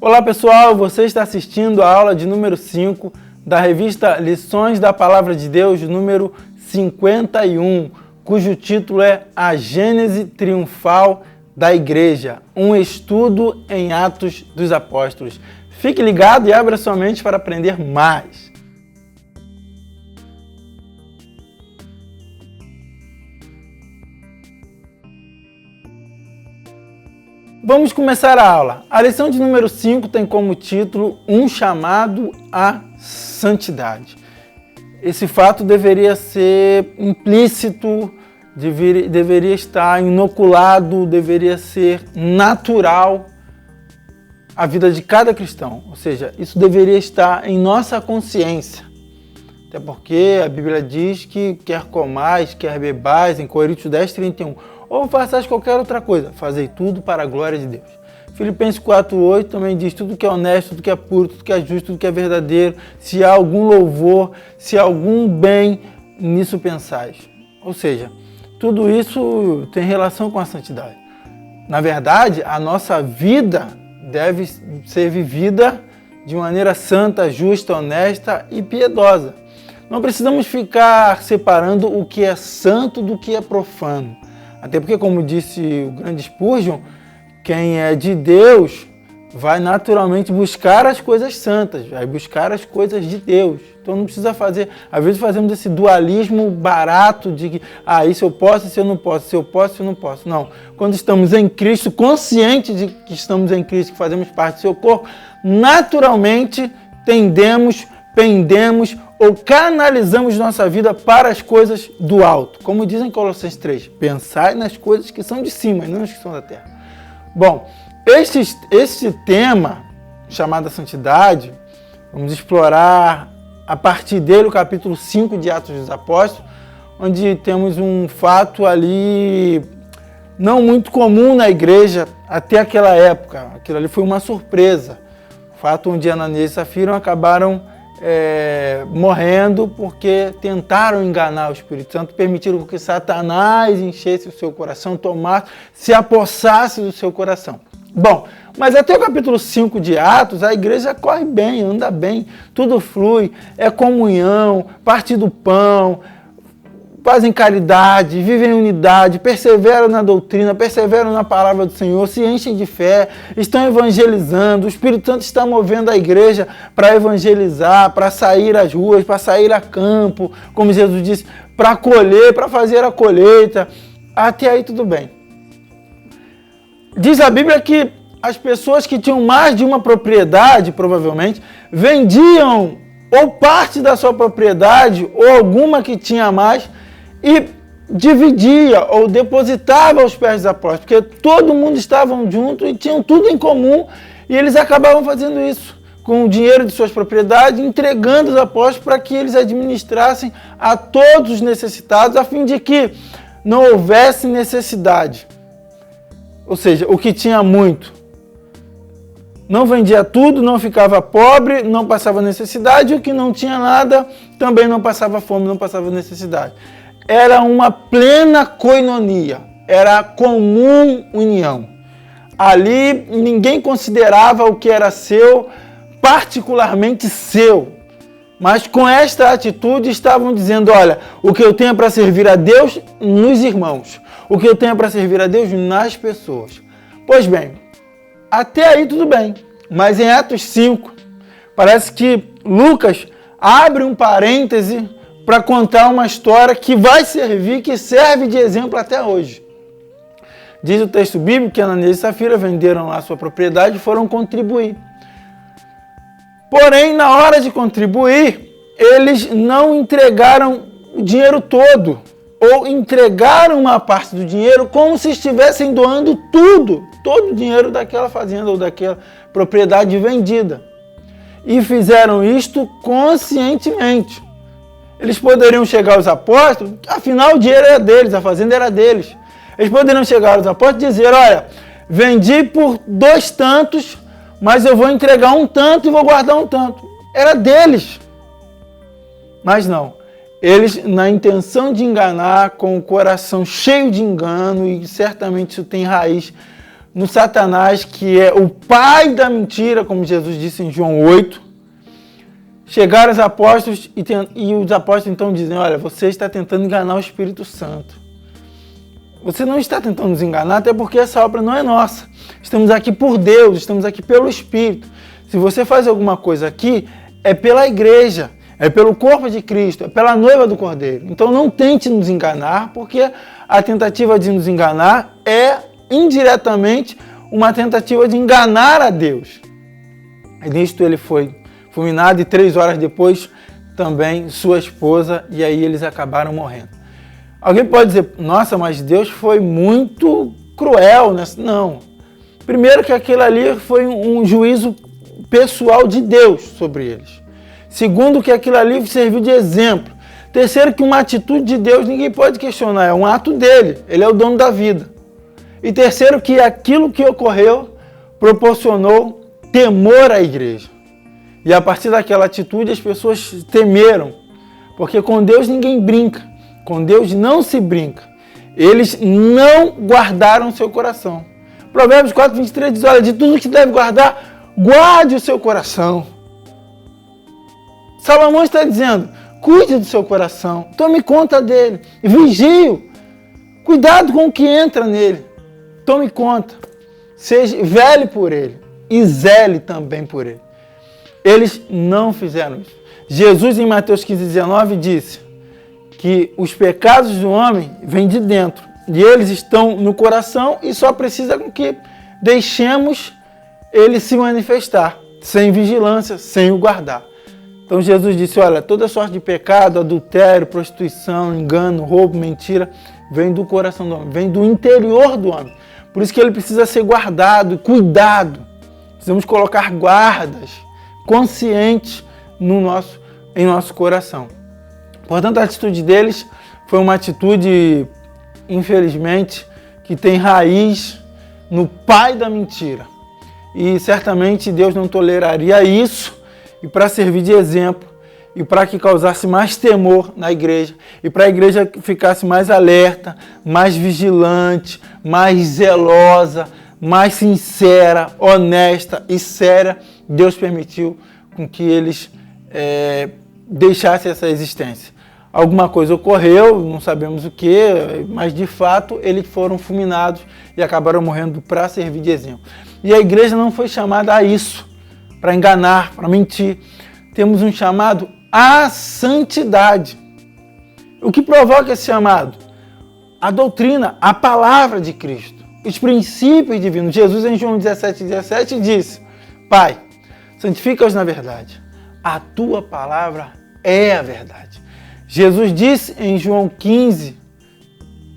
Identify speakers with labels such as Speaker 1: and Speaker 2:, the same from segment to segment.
Speaker 1: Olá pessoal, você está assistindo a aula de número 5 da revista Lições da Palavra de Deus, número 51, cujo título é A Gênese Triunfal da Igreja, um estudo em Atos dos Apóstolos. Fique ligado e abra sua mente para aprender mais. Vamos começar a aula. A lição de número 5 tem como título Um chamado à santidade. Esse fato deveria ser implícito, deveria estar inoculado, deveria ser natural à vida de cada cristão. Ou seja, isso deveria estar em nossa consciência. Até porque a Bíblia diz que quer comais, quer bebais, em Coríntios 10:31. Ou façais qualquer outra coisa, fazei tudo para a glória de Deus. Filipenses 4:8 também diz tudo que é honesto, tudo que é puro, tudo que é justo, tudo que é verdadeiro, se há algum louvor, se há algum bem, nisso pensais. Ou seja, tudo isso tem relação com a santidade. Na verdade, a nossa vida deve ser vivida de maneira santa, justa, honesta e piedosa. Não precisamos ficar separando o que é santo do que é profano. Até porque, como disse o grande Spurgeon, quem é de Deus vai naturalmente buscar as coisas santas, vai buscar as coisas de Deus. Então não precisa fazer, às vezes fazemos esse dualismo barato de que, isso eu posso, isso eu não posso, se eu posso, isso eu não posso. Não, quando estamos em Cristo, conscientes de que estamos em Cristo, que fazemos parte do seu corpo, naturalmente pendemos ou canalizamos nossa vida para as coisas do alto. Como dizem em Colossenses 3, pensai nas coisas que são de cima e não nas que são da terra. Bom, este tema, chamado santidade, vamos explorar a partir dele o capítulo 5 de Atos dos Apóstolos, onde temos um fato ali não muito comum na igreja até aquela época. Aquilo ali foi uma surpresa. O fato onde Ananias e Safira acabaram morrendo porque tentaram enganar o Espírito Santo, permitiram que Satanás enchesse o seu coração, se apossasse do seu coração. Bom, mas até o capítulo 5 de Atos, a igreja corre bem, anda bem, tudo flui, é comunhão, partir do pão, fazem caridade, vivem em unidade, perseveram na doutrina, perseveram na palavra do Senhor, se enchem de fé, estão evangelizando, o Espírito Santo está movendo a igreja para evangelizar, para sair às ruas, para sair a campo, como Jesus disse, para colher, para fazer a colheita. Até aí tudo bem. Diz a Bíblia que as pessoas que tinham mais de uma propriedade, provavelmente, vendiam ou parte da sua propriedade, ou alguma que tinha mais, e dividia ou depositava aos pés dos apóstolos, porque todo mundo estava junto e tinham tudo em comum, e eles acabavam fazendo isso, com o dinheiro de suas propriedades, entregando os apóstolos para que eles administrassem a todos os necessitados, a fim de que não houvesse necessidade. Ou seja, o que tinha muito não vendia tudo, não ficava pobre, não passava necessidade, e o que não tinha nada também não passava fome, não passava necessidade. Era uma plena koinonia, era comum união. Ali ninguém considerava o que era seu particularmente seu, mas com esta atitude estavam dizendo, olha, o que eu tenho é para servir a Deus nos irmãos, o que eu tenho é para servir a Deus nas pessoas. Pois bem, até aí tudo bem, mas em Atos 5, parece que Lucas abre um parêntese para contar uma história que vai servir, que serve de exemplo até hoje. Diz o texto bíblico que Ananias e Safira venderam lá sua propriedade e foram contribuir. Porém, na hora de contribuir, eles não entregaram o dinheiro todo, ou entregaram uma parte do dinheiro como se estivessem doando todo o dinheiro daquela fazenda ou daquela propriedade vendida. E fizeram isto conscientemente. Eles poderiam chegar aos apóstolos, afinal o dinheiro era deles, a fazenda era deles. Eles poderiam chegar aos apóstolos e dizer, olha, vendi por 2 tantos, mas eu vou entregar 1 tanto e vou guardar 1 tanto. Era deles. Mas não. Eles, na intenção de enganar, com o coração cheio de engano, e certamente isso tem raiz no Satanás, que é o pai da mentira, como Jesus disse em João 8. Chegaram os apóstolos e os apóstolos então dizem: olha, você está tentando enganar o Espírito Santo. Você não está tentando nos enganar, até porque essa obra não é nossa. Estamos aqui por Deus, estamos aqui pelo Espírito. Se você faz alguma coisa aqui, é pela igreja, é pelo corpo de Cristo, é pela noiva do Cordeiro. Então não tente nos enganar, porque a tentativa de nos enganar é indiretamente uma tentativa de enganar a Deus. E nisto ele foi fulminado e 3 horas depois também sua esposa, e aí eles acabaram morrendo. Alguém pode dizer: nossa, mas Deus foi muito cruel, né? Não. Primeiro que aquilo ali foi um juízo pessoal de Deus sobre eles. Segundo que aquilo ali serviu de exemplo. Terceiro que uma atitude de Deus ninguém pode questionar, é um ato dele, ele é o dono da vida. E terceiro que aquilo que ocorreu proporcionou temor à igreja. E a partir daquela atitude as pessoas temeram, porque com Deus ninguém brinca, com Deus não se brinca. Eles não guardaram seu coração. Provérbios 4:23 diz: olha, de tudo que deve guardar, guarde o seu coração. Salomão está dizendo: cuide do seu coração, tome conta dele, vigie, cuidado com o que entra nele, tome conta, vele por ele e zele também por ele. Eles não fizeram isso. Jesus, em Mateus 15:19, disse que os pecados do homem vêm de dentro e eles estão no coração e só precisa que deixemos ele se manifestar, sem vigilância, sem o guardar. Então Jesus disse: olha, toda sorte de pecado, adultério, prostituição, engano, roubo, mentira, vem do coração do homem, vem do interior do homem. Por isso que ele precisa ser guardado, cuidado. Precisamos colocar guardas conscientes em nosso coração. Portanto, a atitude deles foi uma atitude, infelizmente, que tem raiz no pai da mentira. E certamente Deus não toleraria isso, e para servir de exemplo, e para que causasse mais temor na igreja, e para a igreja ficasse mais alerta, mais vigilante, mais zelosa, mais sincera, honesta e séria, Deus permitiu com que eles deixassem essa existência. Alguma coisa ocorreu, não sabemos o que, mas de fato eles foram fulminados e acabaram morrendo para servir de exemplo. E a igreja não foi chamada a isso, para enganar, para mentir. Temos um chamado à santidade. O que provoca esse chamado? A doutrina, a palavra de Cristo, os princípios divinos. Jesus, em João 17:17, disse: Pai, santifica-os na verdade. A tua palavra é a verdade. Jesus disse em João 15: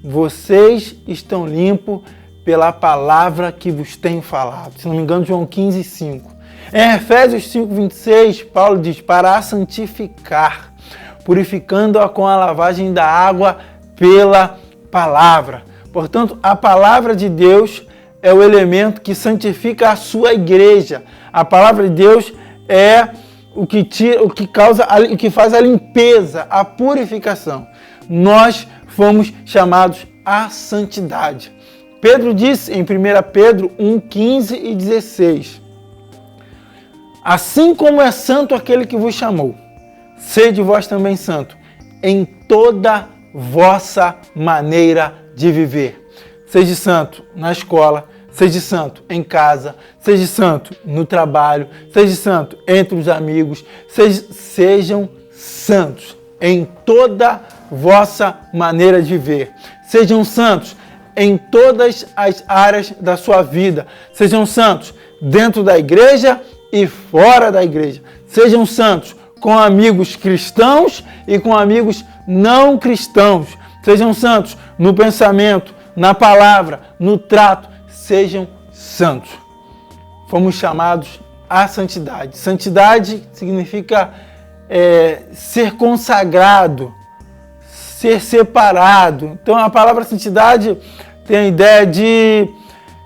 Speaker 1: vocês estão limpos pela palavra que vos tenho falado. Se não me engano, João 15:5. Em Efésios 5:26, Paulo diz: para a santificar, purificando-a com a lavagem da água pela palavra. Portanto, a palavra de Deus é o elemento que santifica a sua igreja. A palavra de Deus é o que faz a limpeza, a purificação. Nós fomos chamados à santidade. Pedro disse em 1 Pedro 1:15 e 16: assim como é santo aquele que vos chamou, sede vós também santo em toda vossa maneira de viver. Seja santo na escola, seja santo em casa, seja santo no trabalho, seja santo entre os amigos, sejam santos em toda vossa maneira de viver. Sejam santos em todas as áreas da sua vida. Sejam santos dentro da igreja e fora da igreja. Sejam santos com amigos cristãos e com amigos não cristãos. Sejam santos no pensamento, na palavra, no trato. Sejam santos. Fomos chamados à santidade. Santidade significa ser consagrado, ser separado. Então a palavra santidade tem a ideia de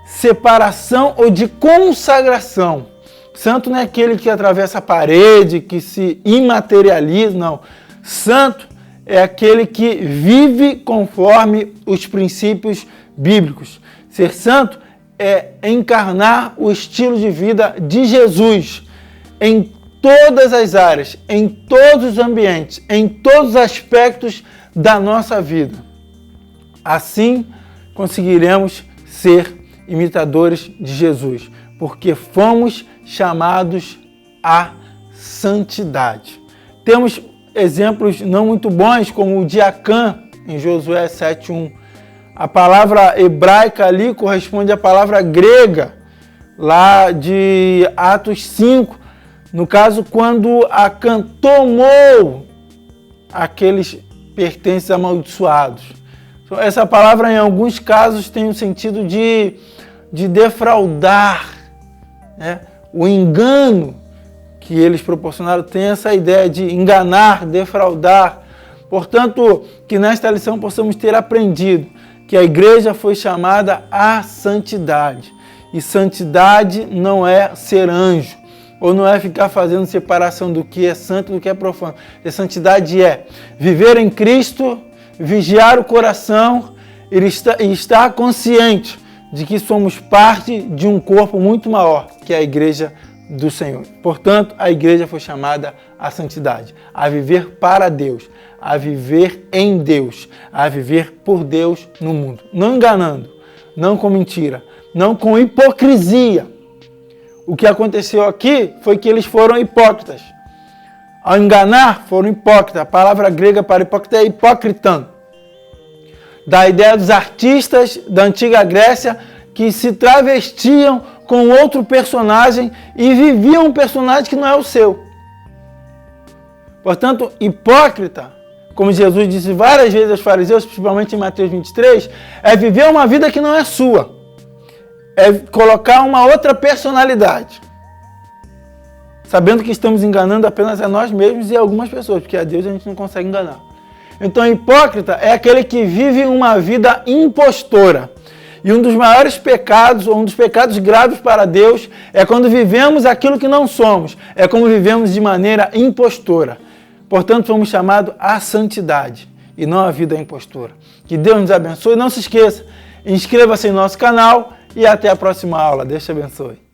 Speaker 1: separação ou de consagração. Santo não é aquele que atravessa a parede, que se imaterializa, não. Santo é aquele que vive conforme os princípios bíblicos. Ser santo é encarnar o estilo de vida de Jesus em todas as áreas, em todos os ambientes, em todos os aspectos da nossa vida. Assim, conseguiremos ser imitadores de Jesus, porque fomos chamados à santidade. Temos exemplos não muito bons, como o de Acã, em Josué 7:1. A palavra hebraica ali corresponde à palavra grega, lá de Atos 5, no caso, quando Acã tomou aqueles pertences amaldiçoados. Então, essa palavra, em alguns casos, tem o sentido de defraudar, né? O engano que eles proporcionaram tem essa ideia de enganar, defraudar. Portanto, que nesta lição possamos ter aprendido que a igreja foi chamada à santidade. E santidade não é ser anjo, ou não é ficar fazendo separação do que é santo e do que é profano. A santidade é viver em Cristo, vigiar o coração e estar consciente de que somos parte de um corpo muito maior, que é a igreja do Senhor. Portanto, a igreja foi chamada à santidade, a viver para Deus, a viver em Deus, a viver por Deus no mundo. Não enganando, não com mentira, não com hipocrisia. O que aconteceu aqui foi que eles foram hipócritas. Ao enganar, foram hipócritas. A palavra grega para hipócrita é hipócritan. Da ideia dos artistas da antiga Grécia que se travestiam com outro personagem e viviam um personagem que não é o seu. Portanto, hipócrita, como Jesus disse várias vezes aos fariseus, principalmente em Mateus 23, é viver uma vida que não é sua. É colocar uma outra personalidade. Sabendo que estamos enganando apenas a nós mesmos e a algumas pessoas, porque a Deus a gente não consegue enganar. Então, hipócrita é aquele que vive uma vida impostora. E um dos maiores pecados, ou um dos pecados graves para Deus, é quando vivemos aquilo que não somos. É como vivemos de maneira impostora. Portanto, fomos chamados à santidade e não à vida impostora. Que Deus nos abençoe. Não se esqueça, inscreva-se em nosso canal e até a próxima aula. Deus te abençoe.